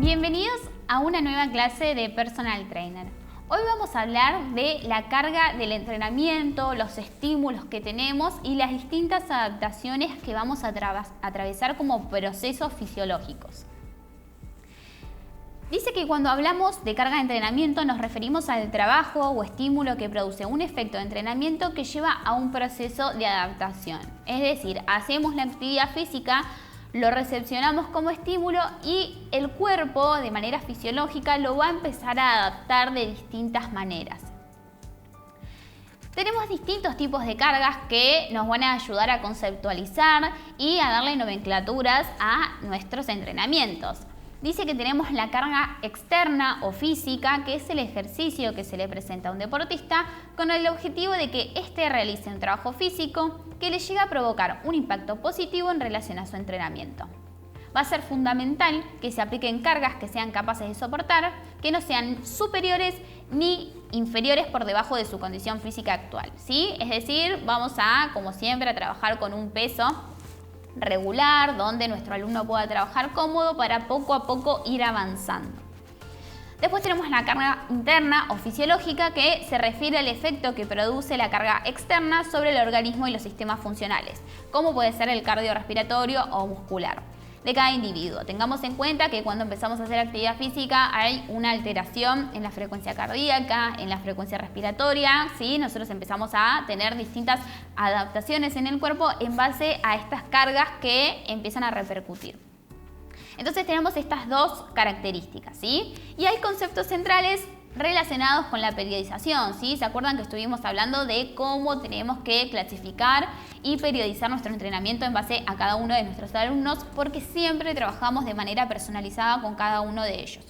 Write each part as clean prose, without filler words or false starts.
Bienvenidos a una nueva clase de Personal Trainer. Hoy vamos a hablar de la carga del entrenamiento, los estímulos que tenemos y las distintas adaptaciones que vamos a atravesar como procesos fisiológicos. Dice que cuando hablamos de carga de entrenamiento nos referimos al trabajo o estímulo que produce un efecto de entrenamiento que lleva a un proceso de adaptación. Es decir, hacemos la actividad física, lo recepcionamos como estímulo y el cuerpo de manera fisiológica lo va a empezar a adaptar de distintas maneras. Tenemos distintos tipos de cargas que nos van a ayudar a conceptualizar y a darle nomenclaturas a nuestros entrenamientos. Dice que tenemos la carga externa o física, que es el ejercicio que se le presenta a un deportista con el objetivo de que éste realice un trabajo físico que le llegue a provocar un impacto positivo en relación a su entrenamiento. Va a ser fundamental que se apliquen cargas que sean capaces de soportar, que no sean superiores ni inferiores por debajo de su condición física actual, ¿sí? Es decir, vamos a, como siempre, a trabajar con un peso regular, donde nuestro alumno pueda trabajar cómodo para poco a poco ir avanzando. Después tenemos la carga interna o fisiológica, que se refiere al efecto que produce la carga externa sobre el organismo y los sistemas funcionales, como puede ser el cardiorrespiratorio o muscular de cada individuo. Tengamos en cuenta que cuando empezamos a hacer actividad física hay una alteración en la frecuencia cardíaca, en la frecuencia respiratoria, ¿sí? Nosotros empezamos a tener distintas adaptaciones en el cuerpo en base a estas cargas que empiezan a repercutir. Entonces tenemos estas dos características, ¿sí? Y hay conceptos centrales relacionados con la periodización, ¿sí? ¿Se acuerdan que estuvimos hablando de cómo tenemos que clasificar y periodizar nuestro entrenamiento en base a cada uno de nuestros alumnos? Porque siempre trabajamos de manera personalizada con cada uno de ellos.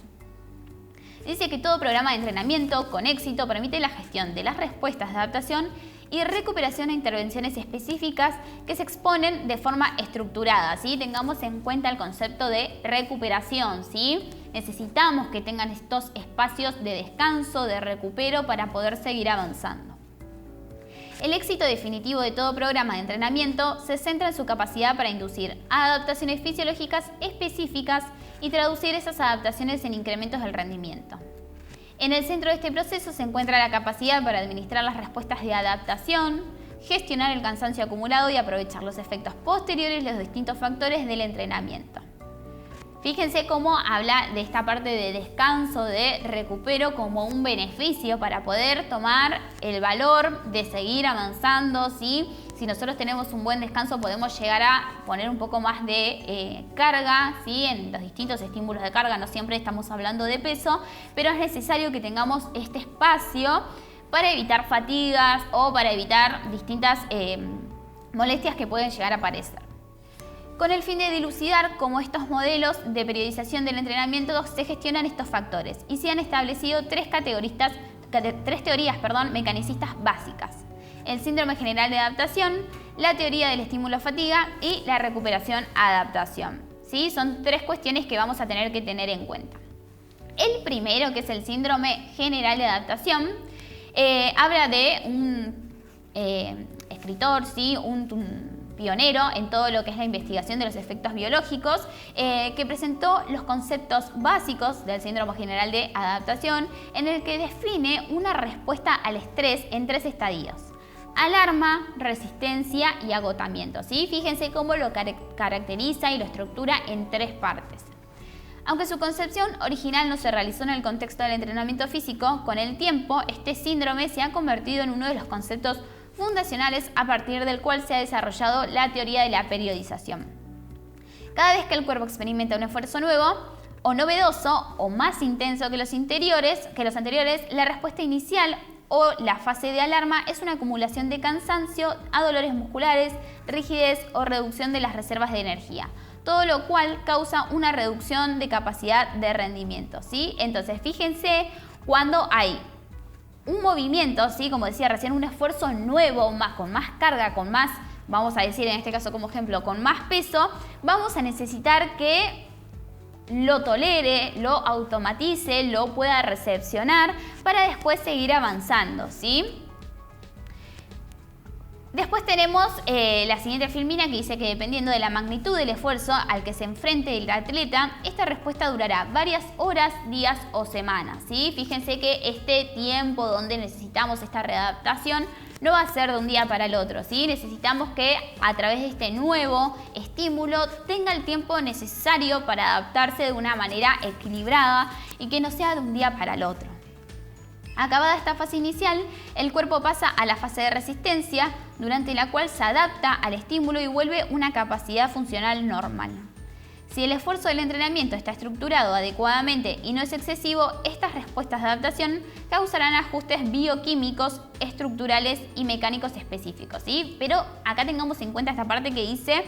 Dice que todo programa de entrenamiento con éxito permite la gestión de las respuestas de adaptación y recuperación a intervenciones específicas que se exponen de forma estructurada, ¿sí? Tengamos en cuenta el concepto de recuperación, ¿sí? Necesitamos que tengan estos espacios de descanso, de recupero para poder seguir avanzando. El éxito definitivo de todo programa de entrenamiento se centra en su capacidad para inducir adaptaciones fisiológicas específicas y traducir esas adaptaciones en incrementos del rendimiento. En el centro de este proceso se encuentra la capacidad para administrar las respuestas de adaptación, gestionar el cansancio acumulado y aprovechar los efectos posteriores de los distintos factores del entrenamiento. Fíjense cómo habla de esta parte de descanso, de recupero como un beneficio para poder tomar el valor de seguir avanzando, ¿sí? Si nosotros tenemos un buen descanso podemos llegar a poner un poco más de carga, ¿sí? En los distintos estímulos de carga, no siempre estamos hablando de peso, pero es necesario que tengamos este espacio para evitar fatigas o para evitar distintas molestias que pueden llegar a aparecer. Con el fin de dilucidar cómo estos modelos de periodización del entrenamiento se gestionan estos factores y se han establecido tres teorías mecanicistas básicas: el síndrome general de adaptación, la teoría del estímulo-fatiga y la recuperación-adaptación, ¿sí? Son tres cuestiones que vamos a tener que tener en cuenta. El primero, que es el síndrome general de adaptación, habla de un escritor, ¿sí? un pionero en todo lo que es la investigación de los efectos biológicos, que presentó los conceptos básicos del síndrome general de adaptación, en el que define una respuesta al estrés en tres estadios: alarma, resistencia y agotamiento, ¿sí? Fíjense cómo lo caracteriza y lo estructura en tres partes. Aunque su concepción original no se realizó en el contexto del entrenamiento físico, con el tiempo este síndrome se ha convertido en uno de los conceptos fundacionales a partir del cual se ha desarrollado la teoría de la periodización. Cada vez que el cuerpo experimenta un esfuerzo nuevo o novedoso o más intenso que los anteriores, la respuesta inicial o la fase de alarma es una acumulación de cansancio a dolores musculares, rigidez o reducción de las reservas de energía, todo lo cual causa una reducción de capacidad de rendimiento, ¿sí? Entonces, fíjense, cuando hay un movimiento, ¿sí? Como decía recién, un esfuerzo nuevo, con más carga, con más, vamos a decir en este caso como ejemplo, con más peso, vamos a necesitar que lo tolere, lo automatice, lo pueda recepcionar para después seguir avanzando, ¿sí? Después tenemos la siguiente filmina que dice que dependiendo de la magnitud del esfuerzo al que se enfrente el atleta, esta respuesta durará varias horas, días o semanas, ¿sí? Fíjense que este tiempo donde necesitamos esta readaptación no va a ser de un día para el otro, ¿sí? Necesitamos que a través de este nuevo estímulo tenga el tiempo necesario para adaptarse de una manera equilibrada y que no sea de un día para el otro. Acabada esta fase inicial, el cuerpo pasa a la fase de resistencia, durante la cual se adapta al estímulo y vuelve una capacidad funcional normal. Si el esfuerzo del entrenamiento está estructurado adecuadamente y no es excesivo, estas respuestas de adaptación causarán ajustes bioquímicos, estructurales y mecánicos específicos, ¿sí? Pero acá tengamos en cuenta esta parte que dice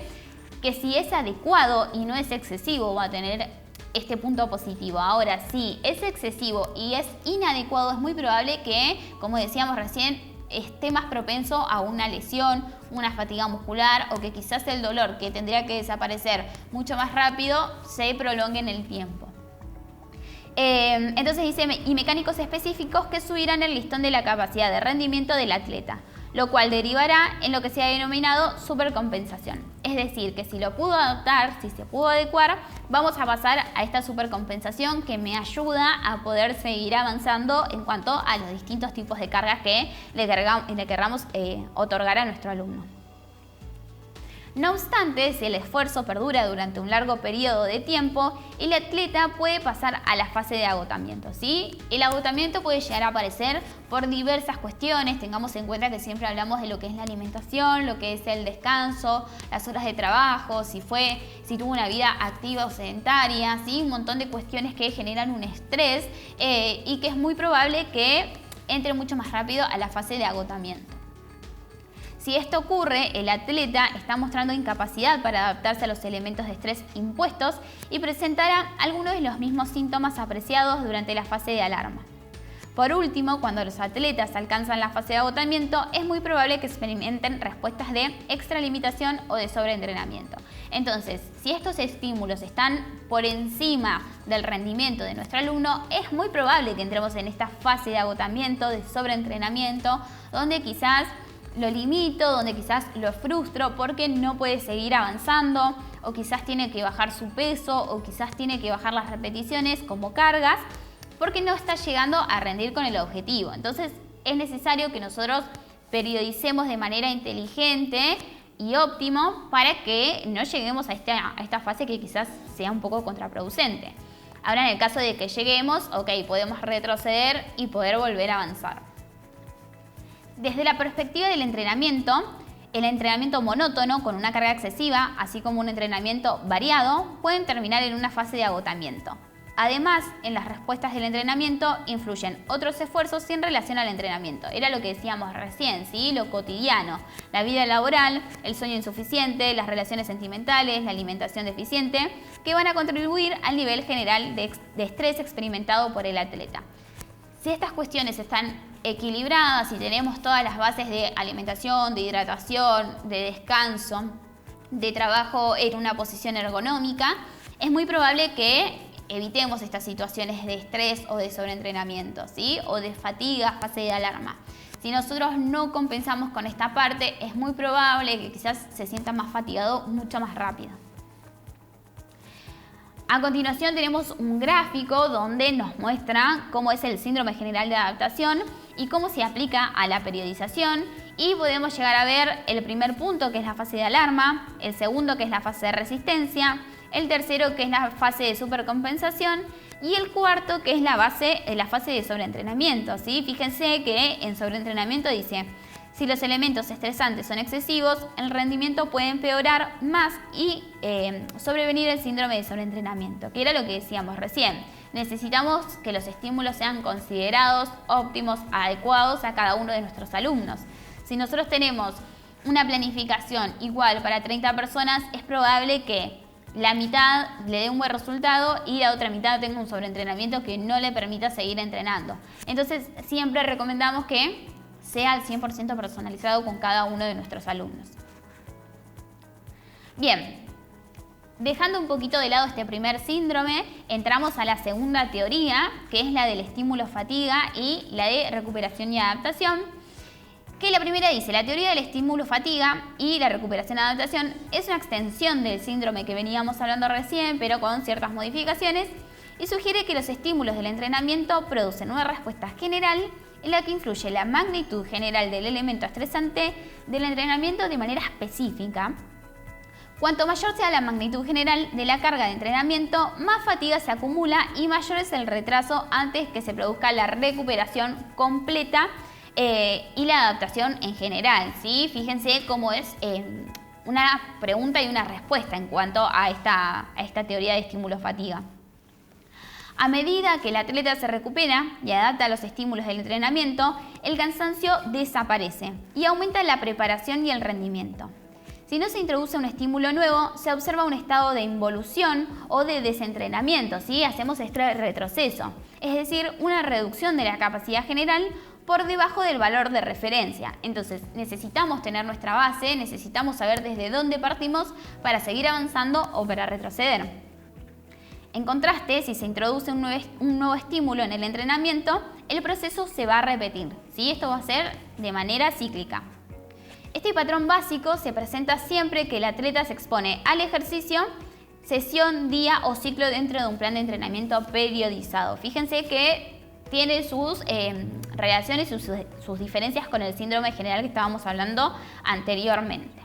que si es adecuado y no es excesivo va a tener este punto positivo. Ahora, si es excesivo y es inadecuado, es muy probable que, como decíamos recién, esté más propenso a una lesión, una fatiga muscular o que quizás el dolor que tendría que desaparecer mucho más rápido se prolongue en el tiempo. Entonces dice, y mecánicos específicos que subirán el listón de la capacidad de rendimiento del atleta, lo cual derivará en lo que se ha denominado supercompensación. Es decir, que si lo pudo adaptar, si se pudo adecuar, vamos a pasar a esta supercompensación que me ayuda a poder seguir avanzando en cuanto a los distintos tipos de cargas que le querramos otorgar a nuestro alumno. No obstante, si el esfuerzo perdura durante un largo periodo de tiempo, el atleta puede pasar a la fase de agotamiento, ¿sí? El agotamiento puede llegar a aparecer por diversas cuestiones. Tengamos en cuenta que siempre hablamos de lo que es la alimentación, lo que es el descanso, las horas de trabajo, si tuvo una vida activa o sedentaria, ¿sí? Un montón de cuestiones que generan un estrés y que es muy probable que entre mucho más rápido a la fase de agotamiento. Si esto ocurre, el atleta está mostrando incapacidad para adaptarse a los elementos de estrés impuestos y presentará algunos de los mismos síntomas apreciados durante la fase de alarma. Por último, cuando los atletas alcanzan la fase de agotamiento, es muy probable que experimenten respuestas de extralimitación o de sobreentrenamiento. Entonces, si estos estímulos están por encima del rendimiento de nuestro alumno, es muy probable que entremos en esta fase de agotamiento, de sobreentrenamiento, donde quizás lo limito, donde quizás lo frustro porque no puede seguir avanzando o quizás tiene que bajar su peso o quizás tiene que bajar las repeticiones como cargas porque no está llegando a rendir con el objetivo. Entonces es necesario que nosotros periodicemos de manera inteligente y óptimo para que no lleguemos a esta fase que quizás sea un poco contraproducente. Ahora, en el caso de que lleguemos, podemos retroceder y poder volver a avanzar. Desde la perspectiva del entrenamiento, el entrenamiento monótono con una carga excesiva, así como un entrenamiento variado, pueden terminar en una fase de agotamiento. Además, en las respuestas del entrenamiento influyen otros esfuerzos sin relación al entrenamiento. Era lo que decíamos recién, ¿sí? Lo cotidiano, la vida laboral, el sueño insuficiente, las relaciones sentimentales, la alimentación deficiente, que van a contribuir al nivel general de estrés experimentado por el atleta. Si estas cuestiones están equilibradas y tenemos todas las bases de alimentación, de hidratación, de descanso, de trabajo en una posición ergonómica, es muy probable que evitemos estas situaciones de estrés o de sobreentrenamiento, ¿sí? O de fatiga, fase de alarma. Si nosotros no compensamos con esta parte, es muy probable que quizás se sienta más fatigado mucho más rápido. A continuación tenemos un gráfico donde nos muestra cómo es el síndrome general de adaptación y cómo se aplica a la periodización, y podemos llegar a ver el primer punto, que es la fase de alarma, el segundo, que es la fase de resistencia, el tercero, que es la fase de supercompensación, y el cuarto, que es la fase de sobreentrenamiento, ¿sí? Fíjense que en sobreentrenamiento dice: si los elementos estresantes son excesivos, el rendimiento puede empeorar más y sobrevenir el síndrome de sobreentrenamiento, que era lo que decíamos recién. Necesitamos que los estímulos sean considerados, óptimos, adecuados a cada uno de nuestros alumnos. Si nosotros tenemos una planificación igual para 30 personas, es probable que la mitad le dé un buen resultado y la otra mitad tenga un sobreentrenamiento que no le permita seguir entrenando. Entonces, siempre recomendamos que sea al 100% personalizado con cada uno de nuestros alumnos. Bien, dejando un poquito de lado este primer síndrome, entramos a la segunda teoría, que es la del estímulo-fatiga y la de recuperación y adaptación. Que la primera dice, la teoría del estímulo-fatiga y la recuperación-adaptación es una extensión del síndrome que veníamos hablando recién, pero con ciertas modificaciones, y sugiere que los estímulos del entrenamiento producen una respuesta general en la que influye la magnitud general del elemento estresante del entrenamiento de manera específica. Cuanto mayor sea la magnitud general de la carga de entrenamiento, más fatiga se acumula y mayor es el retraso antes que se produzca la recuperación completa y la adaptación en general, ¿sí? Fíjense cómo es una pregunta y una respuesta en cuanto a esta teoría de estímulo-fatiga. A medida que el atleta se recupera y adapta a los estímulos del entrenamiento, el cansancio desaparece y aumenta la preparación y el rendimiento. Si no se introduce un estímulo nuevo, se observa un estado de involución o de desentrenamiento, ¿sí? Hacemos este retroceso, es decir, una reducción de la capacidad general por debajo del valor de referencia. Entonces necesitamos tener nuestra base, necesitamos saber desde dónde partimos para seguir avanzando o para retroceder. En contraste, si se introduce un nuevo estímulo en el entrenamiento, el proceso se va a repetir, ¿sí? Esto va a ser de manera cíclica. Este patrón básico se presenta siempre que el atleta se expone al ejercicio, sesión, día o ciclo dentro de un plan de entrenamiento periodizado. Fíjense que tiene sus relaciones y sus diferencias con el síndrome general que estábamos hablando anteriormente.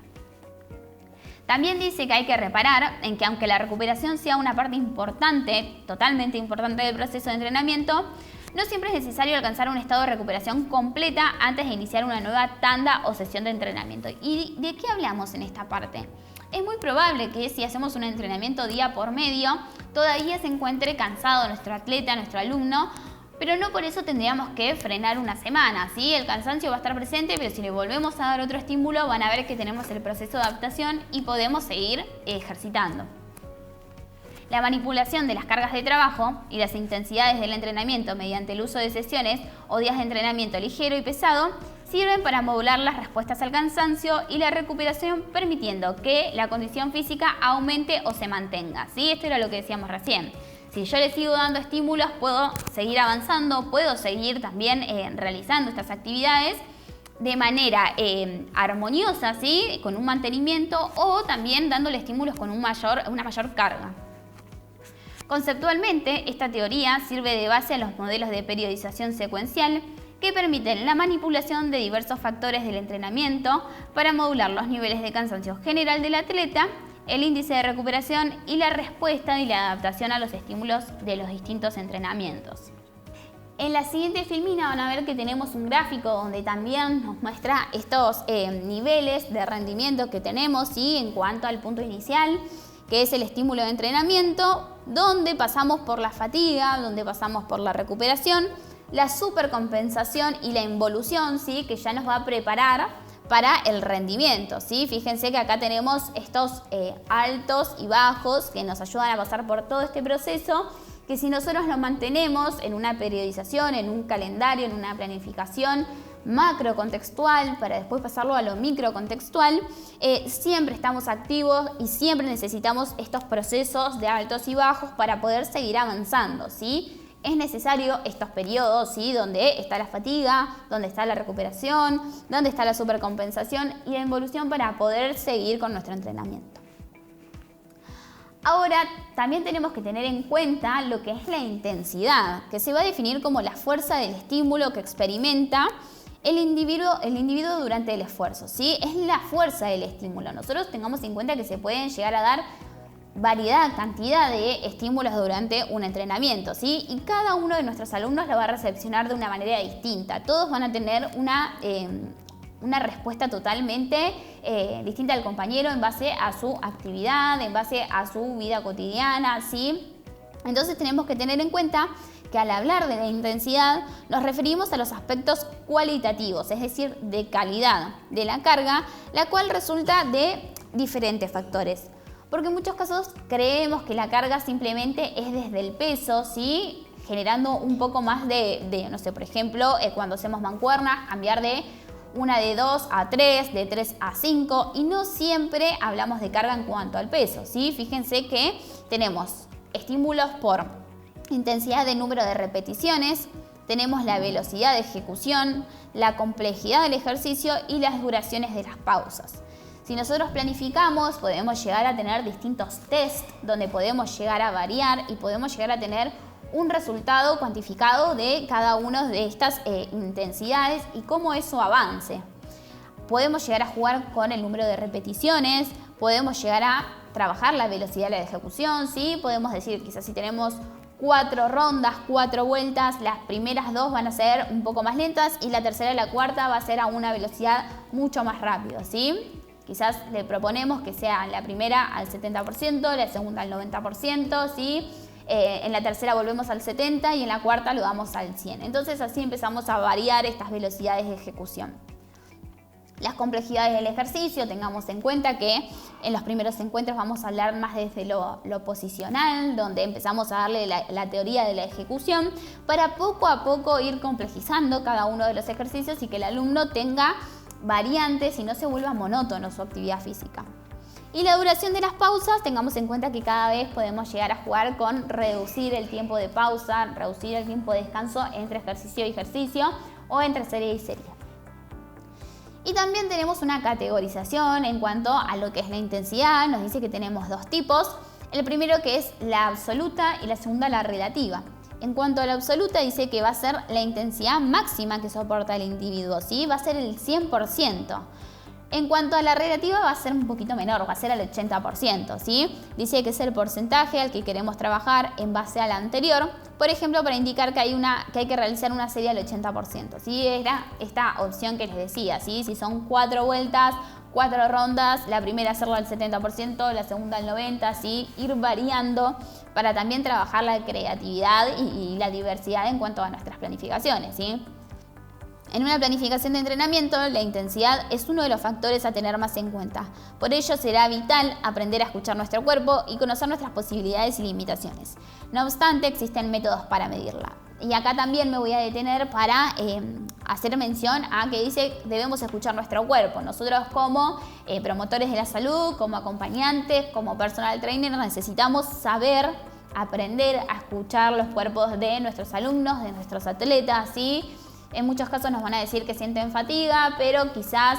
También dice que hay que reparar en que aunque la recuperación sea una parte importante, totalmente importante del proceso de entrenamiento, no siempre es necesario alcanzar un estado de recuperación completa antes de iniciar una nueva tanda o sesión de entrenamiento. ¿Y de qué hablamos en esta parte? Es muy probable que si hacemos un entrenamiento día por medio, todavía se encuentre cansado nuestro atleta, nuestro alumno, pero no por eso tendríamos que frenar una semana, ¿sí? El cansancio va a estar presente, pero si le volvemos a dar otro estímulo, van a ver que tenemos el proceso de adaptación y podemos seguir ejercitando. La manipulación de las cargas de trabajo y las intensidades del entrenamiento mediante el uso de sesiones o días de entrenamiento ligero y pesado sirven para modular las respuestas al cansancio y la recuperación, permitiendo que la condición física aumente o se mantenga, ¿sí? Esto era lo que decíamos recién. Si yo le sigo dando estímulos, puedo seguir avanzando, puedo seguir también realizando estas actividades de manera armoniosa, ¿sí? Con un mantenimiento o también dándole estímulos con una mayor carga. Conceptualmente, esta teoría sirve de base a los modelos de periodización secuencial que permiten la manipulación de diversos factores del entrenamiento para modular los niveles de cansancio general del atleta, el índice de recuperación y la respuesta y la adaptación a los estímulos de los distintos entrenamientos. En la siguiente filmina van a ver que tenemos un gráfico donde también nos muestra estos niveles de rendimiento que tenemos, ¿sí? En cuanto al punto inicial, que es el estímulo de entrenamiento, donde pasamos por la fatiga, donde pasamos por la recuperación, la supercompensación y la involución, ¿sí? Que ya nos va a preparar para el rendimiento, ¿sí? Fíjense que acá tenemos estos altos y bajos que nos ayudan a pasar por todo este proceso, que si nosotros lo mantenemos en una periodización, en un calendario, en una planificación macrocontextual, para después pasarlo a lo microcontextual, siempre estamos activos y siempre necesitamos estos procesos de altos y bajos para poder seguir avanzando, ¿sí? Es necesario estos periodos, ¿sí? Donde está la fatiga, donde está la recuperación, donde está la supercompensación y la involución para poder seguir con nuestro entrenamiento. Ahora, también tenemos que tener en cuenta lo que es la intensidad, que se va a definir como la fuerza del estímulo que experimenta el individuo durante el esfuerzo, ¿sí? Es la fuerza del estímulo. Nosotros tengamos en cuenta que se pueden llegar a dar variedad, cantidad de estímulos durante un entrenamiento, ¿sí? Y cada uno de nuestros alumnos lo va a recepcionar de una manera distinta. Todos van a tener una respuesta totalmente distinta al compañero en base a su actividad, en base a su vida cotidiana, ¿sí? Entonces tenemos que tener en cuenta que al hablar de la intensidad nos referimos a los aspectos cualitativos, es decir, de calidad de la carga, la cual resulta de diferentes factores. Porque en muchos casos creemos que la carga simplemente es desde el peso, ¿sí? Generando un poco más no sé, por ejemplo, cuando hacemos mancuernas, cambiar de una de 2 a 3, de 3 a 5, y no siempre hablamos de carga en cuanto al peso, ¿sí? Fíjense que tenemos estímulos por intensidad de número de repeticiones, tenemos la velocidad de ejecución, la complejidad del ejercicio y las duraciones de las pausas. Si nosotros planificamos, podemos llegar a tener distintos tests donde podemos llegar a variar y podemos llegar a tener un resultado cuantificado de cada una de estas intensidades y cómo eso avance. Podemos llegar a jugar con el número de repeticiones, podemos llegar a trabajar la velocidad de la ejecución, ¿sí? Podemos decir, quizás si tenemos 4 rondas, 4 vueltas, las primeras 2 van a ser un poco más lentas y la tercera y la cuarta va a ser a una velocidad mucho más rápida, ¿sí? Quizás le proponemos que sea la primera al 70%, la segunda al 90%, ¿sí? En la tercera volvemos al 70% y en la cuarta lo damos al 100%. Entonces así empezamos a variar estas velocidades de ejecución. Las complejidades del ejercicio, tengamos en cuenta que en los primeros encuentros vamos a hablar más desde lo posicional, donde empezamos a darle la teoría de la ejecución, para poco a poco ir complejizando cada uno de los ejercicios y que el alumno tenga variantes y no se vuelva monótono su actividad física. Y la duración de las pausas, tengamos en cuenta que cada vez podemos llegar a jugar con reducir el tiempo de pausa, reducir el tiempo de descanso entre ejercicio y ejercicio o entre serie y serie. Y también tenemos una categorización en cuanto a lo que es la intensidad. Nos dice que tenemos 2 tipos. El primero que es la absoluta y la segunda la relativa. En cuanto a la absoluta dice que va a ser la intensidad máxima que soporta el individuo, ¿sí? Va a ser el 100%. En cuanto a la relativa va a ser un poquito menor, va a ser el 80%, ¿sí? Dice que es el porcentaje al que queremos trabajar en base a la anterior, por ejemplo, para indicar que hay que realizar una serie al 80%, ¿sí? Era esta opción que les decía, ¿sí? Si son 4 vueltas, 4 rondas, la primera hacerlo al 70%, la segunda al 90%, ¿sí? Ir variando para también trabajar la creatividad y la diversidad en cuanto a nuestras planificaciones, ¿sí? En una planificación de entrenamiento, la intensidad es uno de los factores a tener más en cuenta. Por ello, será vital aprender a escuchar nuestro cuerpo y conocer nuestras posibilidades y limitaciones. No obstante, existen métodos para medirla. Y acá también me voy a detener para hacer mención a que dice debemos escuchar nuestro cuerpo. Nosotros como promotores de la salud, como acompañantes, como personal trainer, necesitamos saber, aprender a escuchar los cuerpos de nuestros alumnos, de nuestros atletas, ¿sí? En muchos casos nos van a decir que sienten fatiga, pero quizás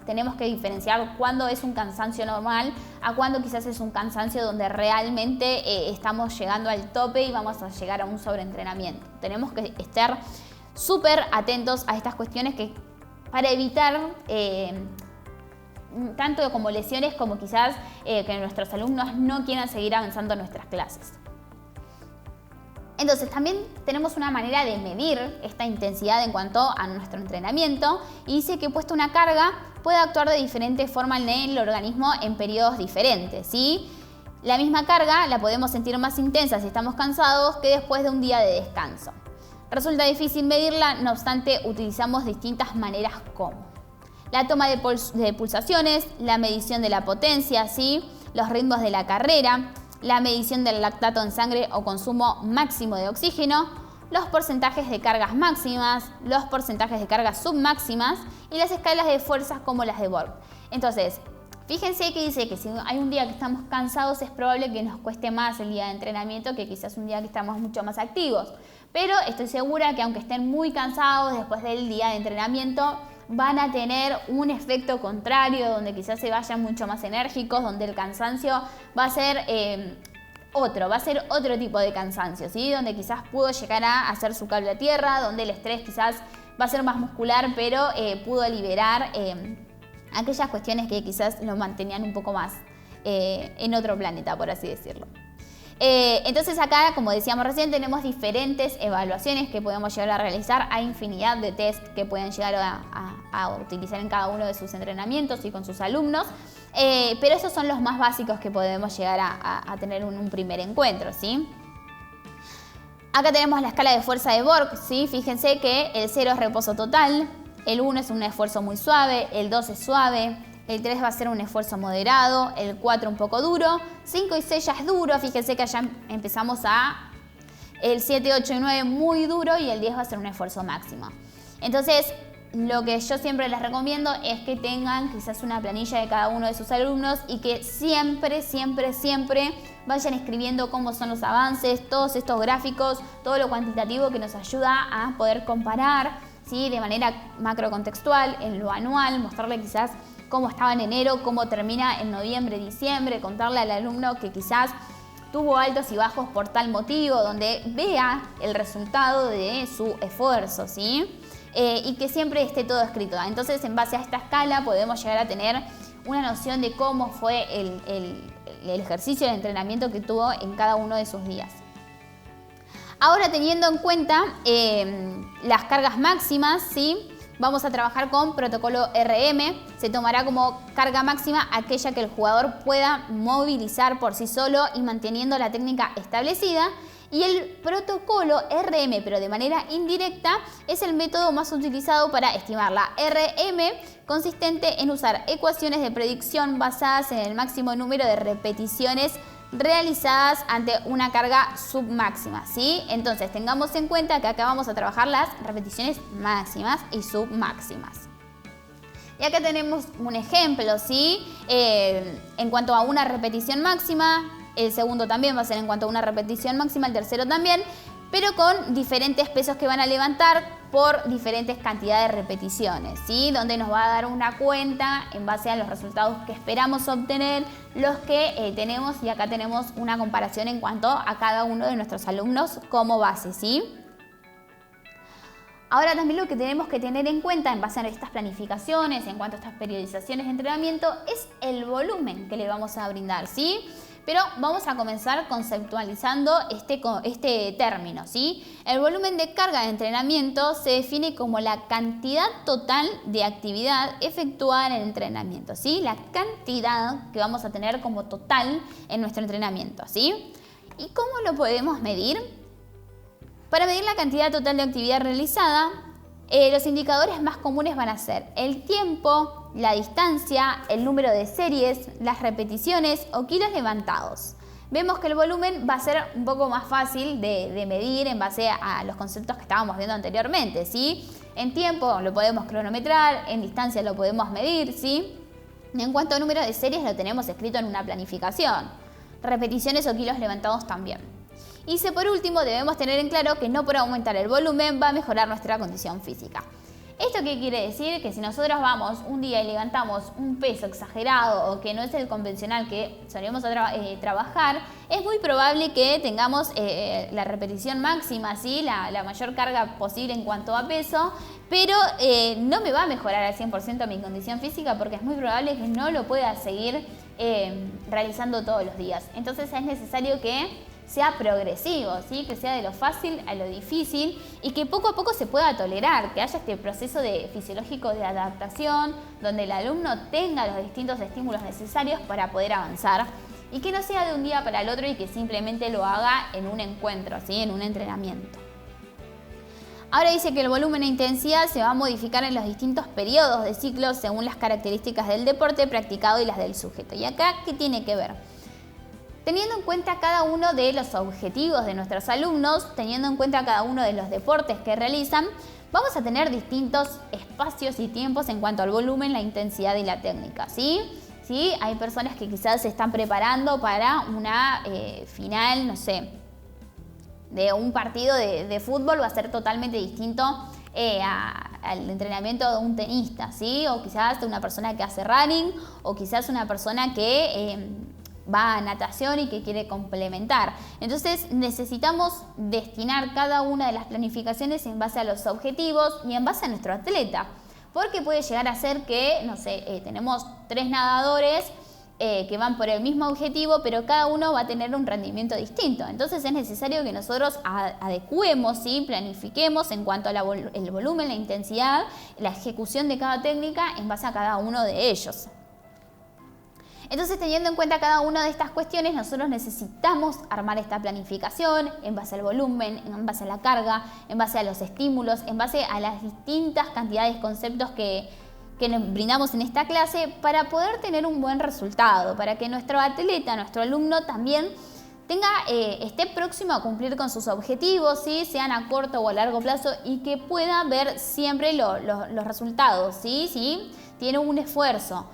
tenemos que diferenciar cuándo es un cansancio normal a cuándo quizás es un cansancio donde realmente estamos llegando al tope y vamos a llegar a un sobreentrenamiento. Tenemos que estar súper atentos a estas cuestiones para evitar tanto como lesiones como quizás que nuestros alumnos no quieran seguir avanzando en nuestras clases. Entonces también tenemos una manera de medir esta intensidad en cuanto a nuestro entrenamiento y dice que puesta una carga puede actuar de diferente forma en el organismo en periodos diferentes, ¿sí? La misma carga la podemos sentir más intensa si estamos cansados que después de un día de descanso. Resulta difícil medirla, no obstante utilizamos distintas maneras como la toma de pulsaciones, la medición de la potencia, ¿sí? Los ritmos de la carrera, la medición del lactato en sangre o consumo máximo de oxígeno, los porcentajes de cargas máximas, los porcentajes de cargas submáximas y las escalas de fuerzas como las de Borg. Entonces, fíjense que dice que si hay un día que estamos cansados es probable que nos cueste más el día de entrenamiento que quizás un día que estamos mucho más activos. Pero estoy segura que aunque estén muy cansados después del día de entrenamiento, van a tener un efecto contrario, donde quizás se vayan mucho más enérgicos, donde el cansancio va a ser otro tipo de cansancio, ¿sí? Donde quizás pudo llegar a hacer su cable a tierra, donde el estrés quizás va a ser más muscular, pero pudo liberar aquellas cuestiones que quizás lo mantenían un poco más en otro planeta, por así decirlo. Entonces acá, como decíamos recién, tenemos diferentes evaluaciones que podemos llegar a realizar. Hay infinidad de test que pueden llegar a utilizar en cada uno de sus entrenamientos y con sus alumnos, pero esos son los más básicos que podemos llegar a tener en un primer encuentro, ¿sí? Acá tenemos la escala de fuerza de Borg, ¿sí? Fíjense que el 0 es reposo total, el 1 es un esfuerzo muy suave, el 2 es suave, el 3 va a ser un esfuerzo moderado, el 4 un poco duro, 5 y 6 ya es duro, fíjense que allá empezamos el 7, 8 y 9 muy duro y el 10 va a ser un esfuerzo máximo. Entonces, lo que yo siempre les recomiendo es que tengan quizás una planilla de cada uno de sus alumnos y que siempre vayan escribiendo cómo son los avances, todos estos gráficos, todo lo cuantitativo que nos ayuda a poder comparar, ¿sí? De manera macrocontextual, en lo anual, mostrarle quizás cómo estaba en enero, cómo termina en noviembre, diciembre, contarle al alumno que quizás tuvo altos y bajos por tal motivo, donde vea el resultado de su esfuerzo, ¿sí? Y que siempre esté todo escrito. Entonces, en base a esta escala podemos llegar a tener una noción de cómo fue el ejercicio, el entrenamiento que tuvo en cada uno de sus días. Ahora, teniendo en cuenta las cargas máximas, ¿sí? Vamos a trabajar con protocolo RM. Se tomará como carga máxima aquella que el jugador pueda movilizar por sí solo y manteniendo la técnica establecida. Y el protocolo RM, pero de manera indirecta, es el método más utilizado para estimar la RM, consistente en usar ecuaciones de predicción basadas en el máximo número de repeticiones realizadas ante una carga submáxima, ¿sí? Entonces tengamos en cuenta que acá vamos a trabajar las repeticiones máximas y submáximas. Y acá tenemos un ejemplo, ¿sí? En cuanto a una repetición máxima, el segundo también va a ser en cuanto a una repetición máxima, el tercero también, pero con diferentes pesos que van a levantar por diferentes cantidades de repeticiones, ¿sí? Donde nos va a dar una cuenta en base a los resultados que esperamos obtener, los que tenemos, y acá tenemos una comparación en cuanto a cada uno de nuestros alumnos como base, ¿sí? Ahora también lo que tenemos que tener en cuenta en base a estas planificaciones, en cuanto a estas periodizaciones de entrenamiento, es el volumen que le vamos a brindar, ¿sí? Pero vamos a comenzar conceptualizando este término, ¿sí? El volumen de carga de entrenamiento se define como la cantidad total de actividad efectuada en el entrenamiento, ¿sí? La cantidad que vamos a tener como total en nuestro entrenamiento, ¿sí? ¿Y cómo lo podemos medir? Para medir la cantidad total de actividad realizada, los indicadores más comunes van a ser el tiempo, la distancia, el número de series, las repeticiones o kilos levantados. Vemos que el volumen va a ser un poco más fácil de medir en base a los conceptos que estábamos viendo anteriormente, ¿sí? En tiempo lo podemos cronometrar, en distancia lo podemos medir, ¿sí? En cuanto a número de series lo tenemos escrito en una planificación. Repeticiones o kilos levantados también. Y por último debemos tener en claro que no por aumentar el volumen va a mejorar nuestra condición física. ¿Esto qué quiere decir? Que si nosotros vamos un día y levantamos un peso exagerado o que no es el convencional que solemos trabajar, es muy probable que tengamos la repetición máxima, ¿sí? La mayor carga posible en cuanto a peso, pero no me va a mejorar al 100% mi condición física porque es muy probable que no lo pueda seguir realizando todos los días. Entonces es necesario que sea progresivo, ¿sí? Que sea de lo fácil a lo difícil y que poco a poco se pueda tolerar, que haya este proceso fisiológico de adaptación donde el alumno tenga los distintos estímulos necesarios para poder avanzar y que no sea de un día para el otro y que simplemente lo haga en un encuentro, ¿sí? En un entrenamiento. Ahora dice que el volumen e intensidad se va a modificar en los distintos periodos de ciclo según las características del deporte practicado y las del sujeto. ¿Y acá qué tiene que ver? Teniendo en cuenta cada uno de los objetivos de nuestros alumnos, teniendo en cuenta cada uno de los deportes que realizan, vamos a tener distintos espacios y tiempos en cuanto al volumen, la intensidad y la técnica, ¿sí? ¿Sí? Hay personas que quizás se están preparando para una final, no sé, de un partido de fútbol, va a ser totalmente distinto al entrenamiento de un tenista, ¿sí? O quizás de una persona que hace running, o quizás una persona que va a natación y que quiere complementar. Entonces necesitamos destinar cada una de las planificaciones en base a los objetivos y en base a nuestro atleta. Porque puede llegar a ser que, no sé, tenemos 3 nadadores que van por el mismo objetivo, pero cada uno va a tener un rendimiento distinto. Entonces es necesario que nosotros adecuemos, ¿sí? Planifiquemos en cuanto al volumen, la intensidad, la ejecución de cada técnica en base a cada uno de ellos. Entonces, teniendo en cuenta cada una de estas cuestiones, nosotros necesitamos armar esta planificación en base al volumen, en base a la carga, en base a los estímulos, en base a las distintas cantidades de conceptos que nos brindamos en esta clase para poder tener un buen resultado, para que nuestro atleta, nuestro alumno también esté próximo a cumplir con sus objetivos, ¿sí? Sean a corto o a largo plazo, y que pueda ver siempre los resultados, ¿sí? Si tiene un esfuerzo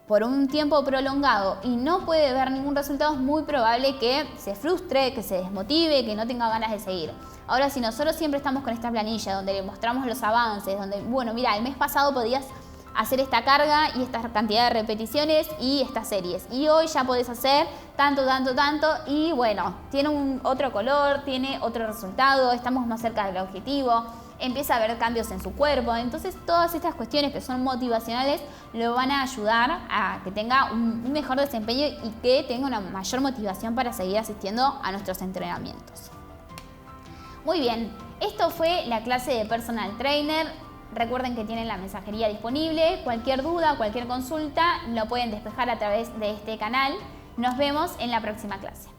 por un tiempo prolongado y no puede ver ningún resultado, es muy probable que se frustre, que se desmotive, que no tenga ganas de seguir. Ahora, si nosotros siempre estamos con esta planilla donde le mostramos los avances, donde, bueno, mira, el mes pasado podías hacer esta carga y esta cantidad de repeticiones y estas series, y hoy ya podés hacer tanto, y bueno, tiene otro color, tiene otro resultado, estamos más cerca del objetivo, empieza a haber cambios en su cuerpo. Entonces todas estas cuestiones que son motivacionales lo van a ayudar a que tenga un mejor desempeño y que tenga una mayor motivación para seguir asistiendo a nuestros entrenamientos. Muy bien, esto fue la clase de Personal Trainer. Recuerden que tienen la mensajería disponible. Cualquier duda, cualquier consulta lo pueden despejar a través de este canal. Nos vemos en la próxima clase.